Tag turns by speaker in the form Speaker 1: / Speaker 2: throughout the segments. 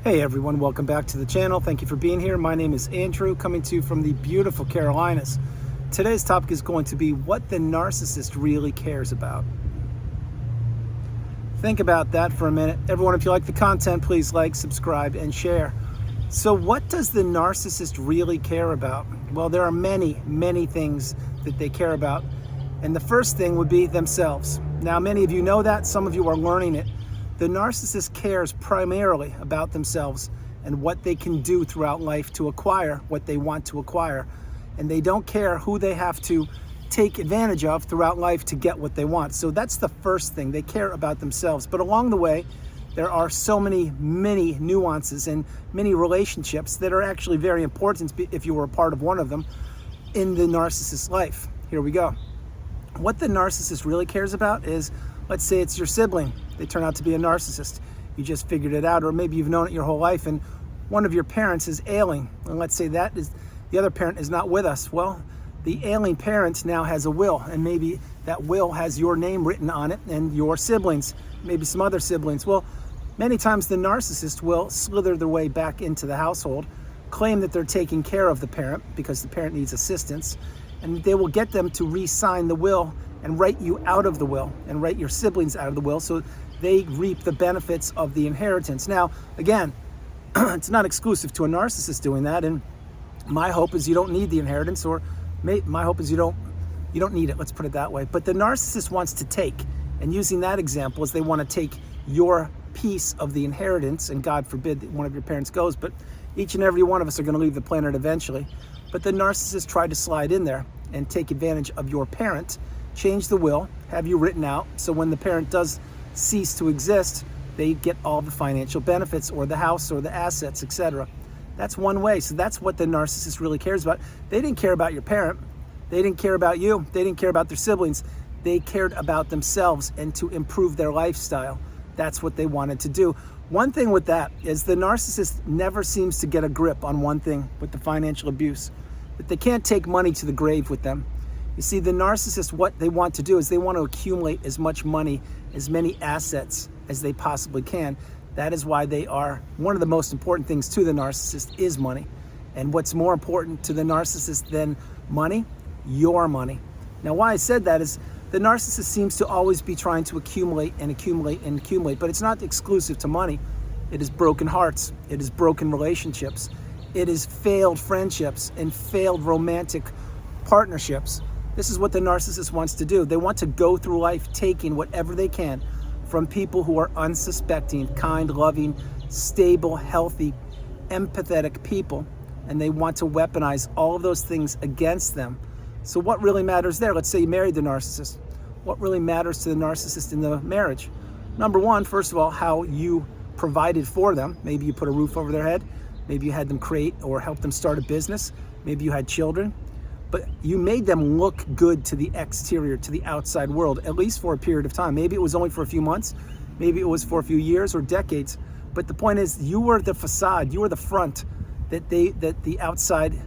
Speaker 1: Hey everyone, welcome back to the channel. Thank you for being here. My name is Andrew, coming to you from the beautiful Carolinas. Today's topic is going to be what the narcissist really cares about. Think about that for a minute. Everyone, if you like the content, please like, subscribe, and share. So what does the narcissist really care about? Well, there are many things that they care about. And the first thing would be themselves. Now, many of you know that, some of you are learning it. The narcissist cares primarily about themselves and what they can do throughout life to acquire what they want to acquire. And they don't care who they have to take advantage of throughout life to get what they want. So that's the first thing. They care about themselves. But along the way, there are so many nuances and many relationships that are actually very important if you were a part of one of them in the narcissist's life. Here we go. What the narcissist really cares about is, let's say it's your sibling. They turn out to be a narcissist. You just figured it out, or maybe you've known it your whole life and one of your parents is ailing. And let's say that is the other parent is not with us. Well, the ailing parent now has a will, and maybe that will has your name written on it and your siblings, maybe some other siblings. Well, many times the narcissist will slither their way back into the household, claim that they're taking care of the parent because the parent needs assistance, and they will get them to re-sign the will and write you out of the will and write your siblings out of the will so they reap the benefits of the inheritance. Now, again, it's not exclusive to a narcissist doing that, and my hope is you don't need the inheritance, or my hope is you don't need it, let's put it that way. But the narcissist wants to take, and using that example is they want to take your piece of the inheritance, and God forbid that one of your parents goes, but each and every one of us are going to leave the planet eventually. But the narcissist tried to slide in there and take advantage of your parent, change the will, have you written out, so when the parent does cease to exist, they get all the financial benefits or the house or the assets, etc. That's one way. So that's what the narcissist really cares about. They didn't care about your parent. They didn't care about you. They didn't care about their siblings. They cared about themselves and to improve their lifestyle. That's what they wanted to do. One thing with that is the narcissist never seems to get a grip on one thing with the financial abuse, that they can't take money to the grave with them. You see, the narcissist, what they want to do is they want to accumulate as much money, as many assets as they possibly can. That is why they are, one of the most important things to the narcissist is money. And what's more important to the narcissist than money? Your money. Now, why I said that is the narcissist seems to always be trying to accumulate and accumulate and accumulate, but it's not exclusive to money. It is broken hearts. It is broken relationships. It is failed friendships and failed romantic partnerships. This is what the narcissist wants to do. They want to go through life taking whatever they can from people who are unsuspecting, kind, loving, stable, healthy, empathetic people, and they want to weaponize all of those things against them. So what really matters there? Let's say you married the narcissist. What really matters to the narcissist in the marriage? Number one, first of all, how you provided for them. Maybe you put a roof over their head. Maybe you had them create or help them start a business. Maybe you had children. But you made them look good to the exterior, to the outside world, at least for a period of time. Maybe it was only for a few months. Maybe it was for a few years or decades. But the point is, you were the facade, you were the front that the outside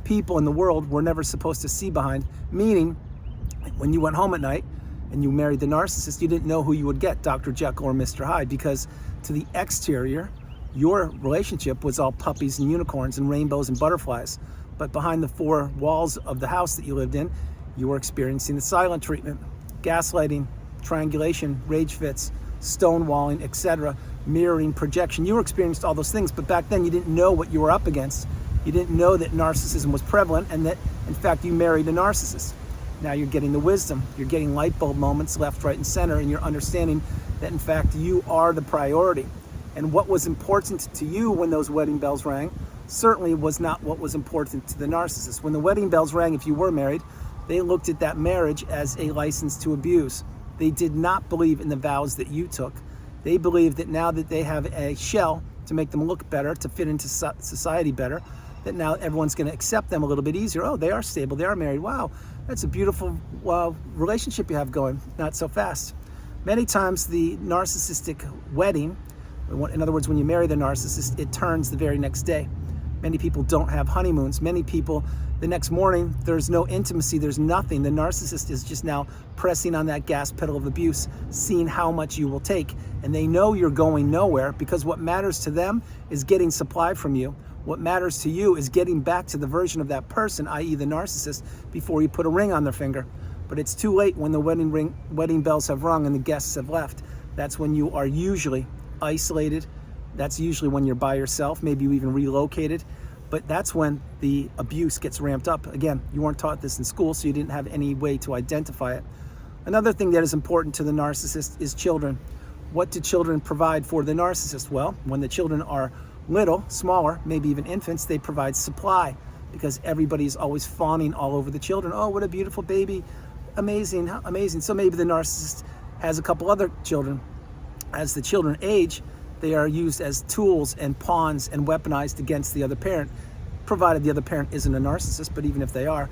Speaker 1: people in the world were never supposed to see behind. Meaning, when you went home at night and you married the narcissist, you didn't know who you would get, Dr. Jekyll or Mr. Hyde, because to the exterior, your relationship was all puppies and unicorns and rainbows and butterflies. But behind the four walls of the house that you lived in, you were experiencing the silent treatment, gaslighting, triangulation, rage fits, stonewalling, etc., mirroring, projection. You were experiencing all those things, but back then you didn't know what you were up against. You didn't know that narcissism was prevalent and that, in fact, you married a narcissist. Now you're getting the wisdom. You're getting light bulb moments left, right, and center, and you're understanding that, in fact, you are the priority. And what was important to you when those wedding bells rang certainly was not what was important to the narcissist. When the wedding bells rang, if you were married, they looked at that marriage as a license to abuse. They did not believe in the vows that you took. They believed that now that they have a shell to make them look better, to fit into society better, that now everyone's going to accept them a little bit easier. Oh, they are stable, they are married. Wow, that's a beautiful relationship you have going. Not so fast. Many times the narcissistic wedding, in other words, when you marry the narcissist, it turns the very next day. Many people don't have honeymoons. Many people, the next morning, there's no intimacy, there's nothing. The narcissist is just now pressing on that gas pedal of abuse, seeing how much you will take. And they know you're going nowhere, because what matters to them is getting supply from you. What matters to you is getting back to the version of that person, i.e. the narcissist, before you put a ring on their finger. But it's too late when the wedding bells have rung and the guests have left. That's when you are usually isolated. That's usually when you're by yourself, maybe you even relocated. But that's when the abuse gets ramped up. Again, you weren't taught this in school, so you didn't have any way to identify it. Another thing that is important to the narcissist is children. What do children provide for the narcissist? Well, when the children are little, smaller, maybe even infants, they provide supply, because everybody's always fawning all over the children. Oh, what a beautiful baby. Amazing, amazing. So maybe the narcissist has a couple other children. As the children age, they are used as tools and pawns and weaponized against the other parent, provided the other parent isn't a narcissist, but even if they are.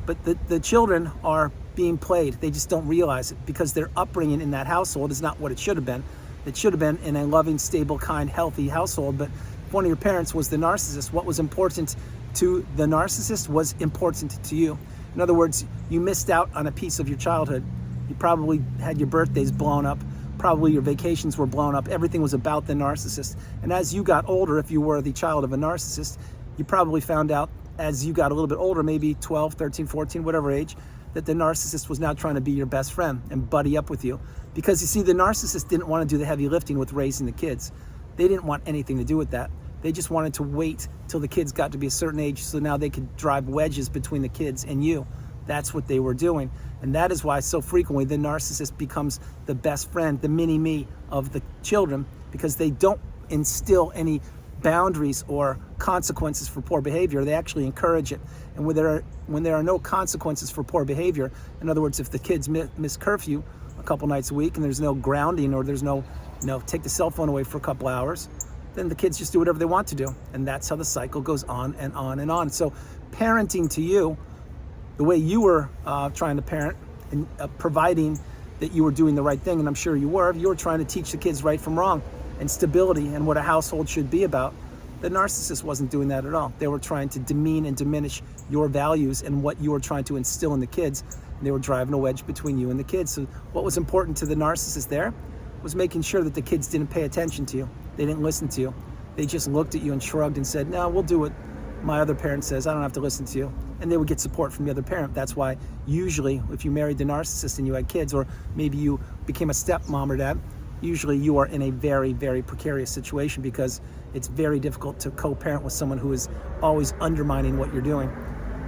Speaker 1: But the children are being played. They just don't realize it, because their upbringing in that household is not what it should have been. It should have been in a loving, stable, kind, healthy household. But if one of your parents was the narcissist, what was important to the narcissist was important to you. In other words, you missed out on a piece of your childhood. You probably had your birthdays blown up. Probably your vacations were blown up. Everything was about the narcissist. And as you got older, if you were the child of a narcissist, you probably found out as you got a little bit older, maybe 12, 13, 14, whatever age, that the narcissist was now trying to be your best friend and buddy up with you. Because you see, the narcissist didn't want to do the heavy lifting with raising the kids. They didn't want anything to do with that. They just wanted to wait till the kids got to be a certain age, so now they could drive wedges between the kids and you. That's what they were doing. And that is why so frequently the narcissist becomes the best friend, the mini-me of the children, because they don't instill any boundaries or consequences for poor behavior. They actually encourage it. And when there are no consequences for poor behavior, in other words, if the kids miss curfew a couple nights a week and there's no grounding, or there's no, take the cell phone away for a couple hours, then the kids just do whatever they want to do. And that's how the cycle goes on and on and on. So parenting to you, the way you were trying to parent and providing that you were doing the right thing, and I'm sure you were trying to teach the kids right from wrong and stability and what a household should be about. The narcissist wasn't doing that at all. They were trying to demean and diminish your values and what you were trying to instill in the kids. And they were driving a wedge between you and the kids. So what was important to the narcissist there was making sure that the kids didn't pay attention to you. They didn't listen to you. They just looked at you and shrugged and said, no, we'll do what my other parent says. I don't have to listen to you. And they would get support from the other parent. That's why usually if you married the narcissist and you had kids, or maybe you became a stepmom or dad, usually you are in a very, very precarious situation, because it's very difficult to co-parent with someone who is always undermining what you're doing.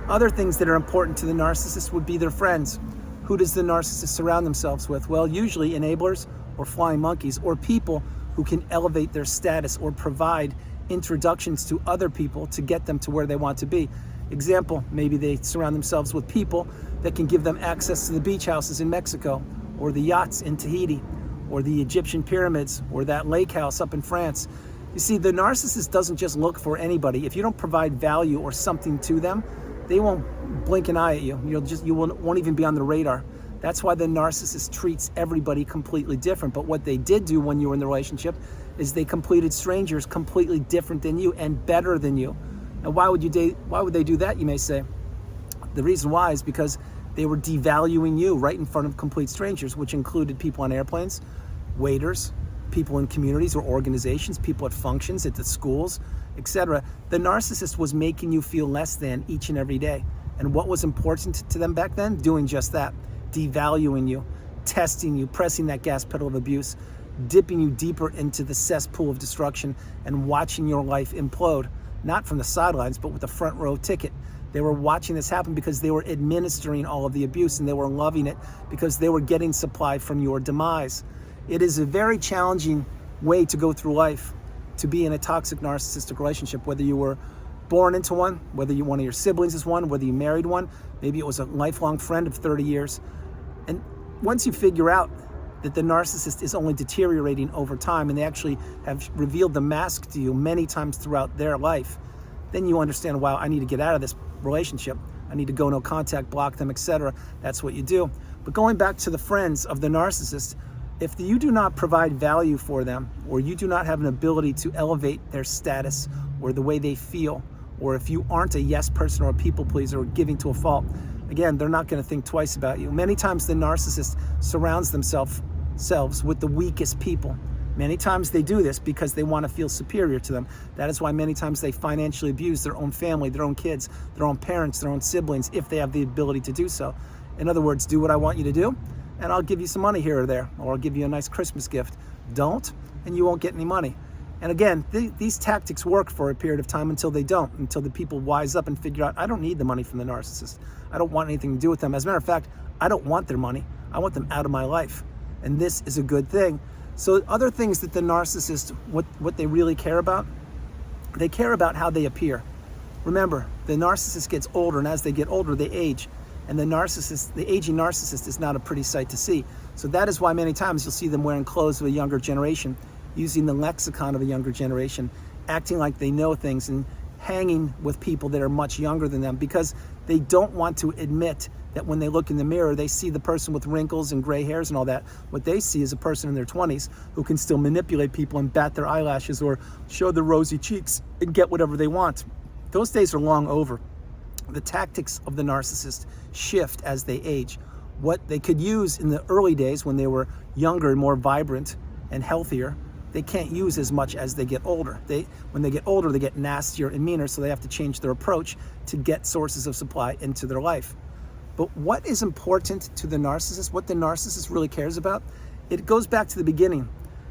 Speaker 1: Other things that are important to the narcissist would be their friends. Who does the narcissist surround themselves with? Well, usually enablers or flying monkeys, or people who can elevate their status or provide introductions to other people to get them to where they want to be. Example, maybe they surround themselves with people that can give them access to the beach houses in Mexico, or the yachts in Tahiti, or the Egyptian pyramids, or that lake house up in France. You see, the narcissist doesn't just look for anybody. If you don't provide value or something to them, they won't blink an eye at you. You won't even be on the radar. That's why the narcissist treats everybody completely different. But what they did do when you were in the relationship is they completed strangers completely different than you and better than you. Now, why would they do that, you may say? The reason why is because they were devaluing you right in front of complete strangers, which included people on airplanes, waiters, people in communities or organizations, people at functions, at the schools, etc. The narcissist was making you feel less than each and every day. And what was important to them back then? Doing just that. Devaluing you, testing you, pressing that gas pedal of abuse, dipping you deeper into the cesspool of destruction, and watching your life implode. Not from the sidelines, but with a front row ticket. They were watching this happen because they were administering all of the abuse, and they were loving it because they were getting supply from your demise. It is a very challenging way to go through life, to be in a toxic narcissistic relationship, whether you were born into one, whether one of your siblings is one, whether you married one, maybe it was a lifelong friend of 30 years. And once you figure out that the narcissist is only deteriorating over time, and they actually have revealed the mask to you many times throughout their life, then you understand, wow, I need to get out of this relationship. I need to go no contact, block them, etc. That's what you do. But going back to the friends of the narcissist, if you do not provide value for them, or you do not have an ability to elevate their status or the way they feel or if you aren't a yes person or a people pleaser or giving to a fault, again, they're not going to think twice about you. Many times the narcissist surrounds themselves with the weakest people. Many times they do this because they want to feel superior to them. That is why many times they financially abuse their own family, their own kids, their own parents, their own siblings, if they have the ability to do so. In other words, do what I want you to do, and I'll give you some money here or there, or I'll give you a nice Christmas gift. Don't, and you won't get any money. And again, these tactics work for a period of time until they don't, until the people wise up and figure out, I don't need the money from the narcissist. I don't want anything to do with them. As a matter of fact, I don't want their money. I want them out of my life. And this is a good thing. So other things that the narcissist, what they really care about, they care about how they appear. Remember, the narcissist gets older, and as they get older, they age. And the aging narcissist is not a pretty sight to see. So that is why many times you'll see them wearing clothes of a younger generation, using the lexicon of a younger generation, acting like they know things, and hanging with people that are much younger than them, because they don't want to admit that when they look in the mirror, they see the person with wrinkles and gray hairs and all that. What they see is a person in their 20s who can still manipulate people and bat their eyelashes or show their rosy cheeks and get whatever they want. Those days are long over. The tactics of the narcissist shift as they age. What they could use in the early days when they were younger and more vibrant and healthier, they can't use as much as they get older. When they get older, they get nastier and meaner, so they have to change their approach to get sources of supply into their life. But what is important to the narcissist, what the narcissist really cares about, it goes back to the beginning.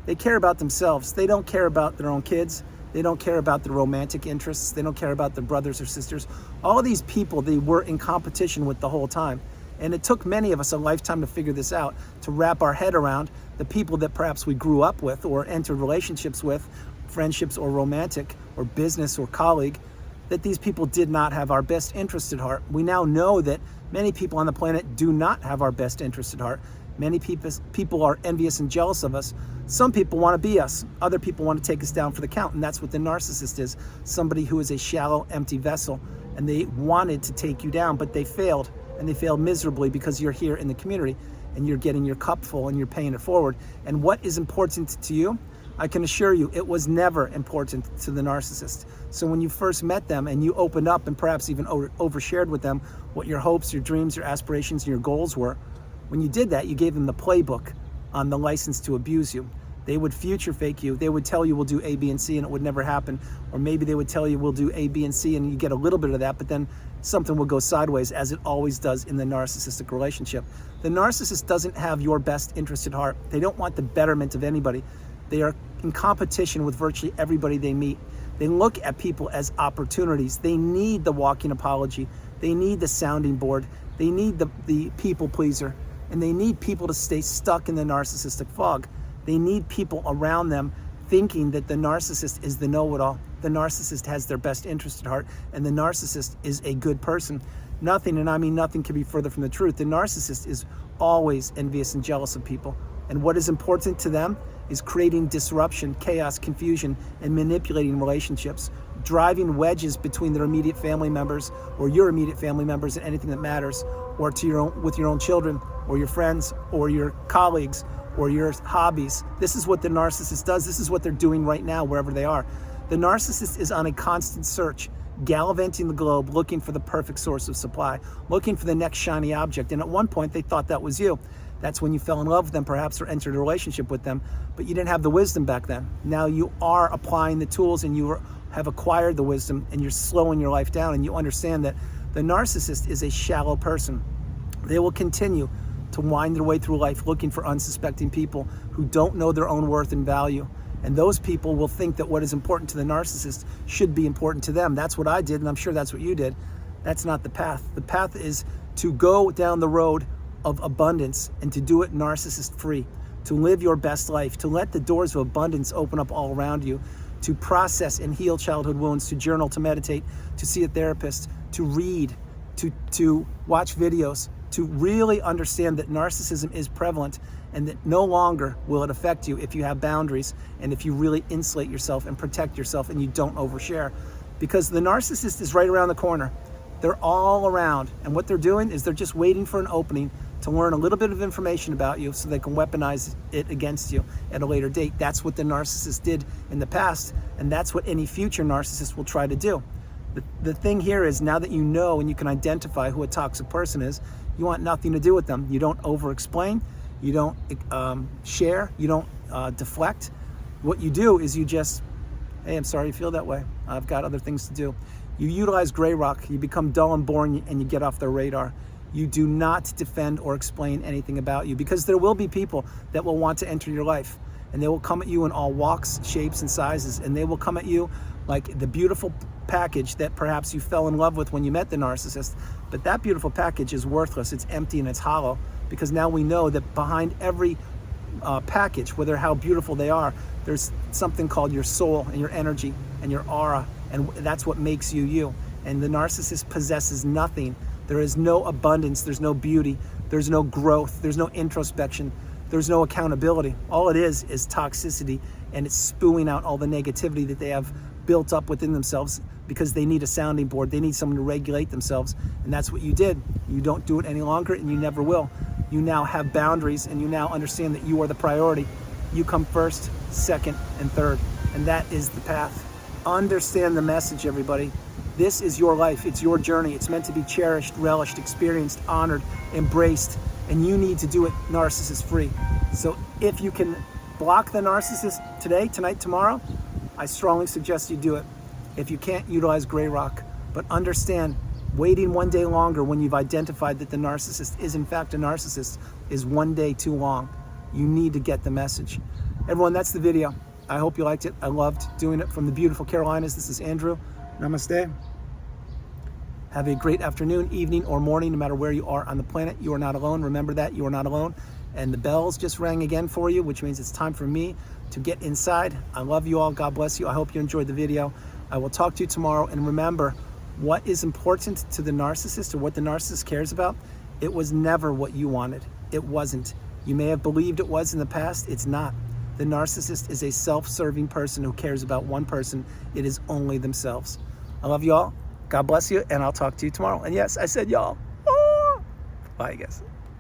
Speaker 1: They care about themselves. They don't care about their own kids. They don't care about their romantic interests. They don't care about their brothers or sisters. All of these people they were in competition with the whole time. And it took many of us a lifetime to figure this out, to wrap our head around the people that perhaps we grew up with or entered relationships with, friendships or romantic or business or colleague, that these people did not have our best interest at heart. We now know that many people on the planet do not have our best interest at heart. Many people are envious and jealous of us. Some people want to be us. Other people want to take us down for the count, and that's what the narcissist is. Somebody who is a shallow, empty vessel, and they wanted to take you down, but they failed, and they failed miserably because you're here in the community, and you're getting your cup full, and you're paying it forward. And what is important to you? I can assure you it was never important to the narcissist. So when you first met them and you opened up and perhaps even overshared with them what your hopes, your dreams, your aspirations, and your goals were, when you did that, you gave them the playbook on the license to abuse you. They would future fake you. They would tell you we'll do A, B, and C and it would never happen. Or maybe they would tell you we'll do A, B, and C and you get a little bit of that, but then something will go sideways, as it always does in the narcissistic relationship. The narcissist doesn't have your best interest at heart. They don't want the betterment of anybody. They are in competition with virtually everybody they meet. They look at people as opportunities. They need the walking apology. They need the sounding board. They need the people pleaser. And they need people to stay stuck in the narcissistic fog. They need people around them thinking that the narcissist is the know-it-all. The narcissist has their best interest at heart, and the narcissist is a good person. Nothing, and I mean nothing, can be further from the truth. The narcissist is always envious and jealous of people. And what is important to them is creating disruption, chaos, confusion, and manipulating relationships, driving wedges between their immediate family members or your immediate family members and anything that matters, or with your own children or your friends or your colleagues or your hobbies. This is what the narcissist does. This is what they're doing right now, wherever they are. The narcissist is on a constant search, gallivanting the globe, looking for the perfect source of supply, looking for the next shiny object. And at one point, they thought that was you. That's when you fell in love with them, perhaps, or entered a relationship with them, but you didn't have the wisdom back then. Now you are applying the tools, and you have acquired the wisdom, and you're slowing your life down, and you understand that the narcissist is a shallow person. They will continue to wind their way through life looking for unsuspecting people who don't know their own worth and value. And those people will think that what is important to the narcissist should be important to them. That's what I did, and I'm sure that's what you did. That's not the path. The path is to go down the road of abundance and to do it narcissist-free, to live your best life, to let the doors of abundance open up all around you, to process and heal childhood wounds, to journal, to meditate, to see a therapist, to read, to watch videos, to really understand that narcissism is prevalent and that no longer will it affect you if you have boundaries and if you really insulate yourself and protect yourself and you don't overshare. Because the narcissist is right around the corner. They're all around, and what they're doing is they're just waiting for an opening to learn a little bit of information about you so they can weaponize it against you at a later date. That's what the narcissist did in the past, and that's what any future narcissist will try to do. The thing here is, now that you know and you can identify who a toxic person is, you want nothing to do with them. You don't over-explain, you don't share, you don't deflect. What you do is you just, hey, I'm sorry you feel that way. I've got other things to do. You utilize gray rock, you become dull and boring, and you get off their radar. You do not defend or explain anything about you, because there will be people that will want to enter your life, and they will come at you in all walks, shapes, and sizes, and they will come at you like the beautiful package that perhaps you fell in love with when you met the narcissist. But that beautiful package is worthless, it's empty, and it's hollow, because now we know that behind every package, whether how beautiful they are, there's something called your soul and your energy and your aura, and that's what makes you you. And the narcissist possesses nothing. There is no abundance, there's no beauty, there's no growth, there's no introspection, there's no accountability. All it is toxicity, and it's spewing out all the negativity that they have built up within themselves, because they need a sounding board, they need someone to regulate themselves, and that's what you did. You don't do it any longer, and you never will. You now have boundaries, and you now understand that you are the priority. You come first, second, and third, and that is the path. Understand the message, everybody. This is your life, it's your journey. It's meant to be cherished, relished, experienced, honored, embraced, and you need to do it narcissist free. So if you can block the narcissist today, tonight, tomorrow, I strongly suggest you do it. If you can't, utilize gray rock. But understand, waiting one day longer when you've identified that the narcissist is in fact a narcissist is one day too long. You need to get the message. Everyone, that's the video. I hope you liked it. I loved doing it from the beautiful Carolinas. This is Andrew. Namaste. Have a great afternoon, evening, or morning, no matter where you are on the planet. You are not alone. Remember that. You are not alone. And the bells just rang again for you, which means it's time for me to get inside. I love you all. God bless you. I hope you enjoyed the video. I will talk to you tomorrow. And remember, what is important to the narcissist, or what the narcissist cares about, it was never what you wanted. It wasn't. You may have believed it was in the past. It's not. The narcissist is a self-serving person who cares about one person. It is only themselves. I love you all. God bless you, and I'll talk to you tomorrow. And yes, I said y'all. Bye, guys.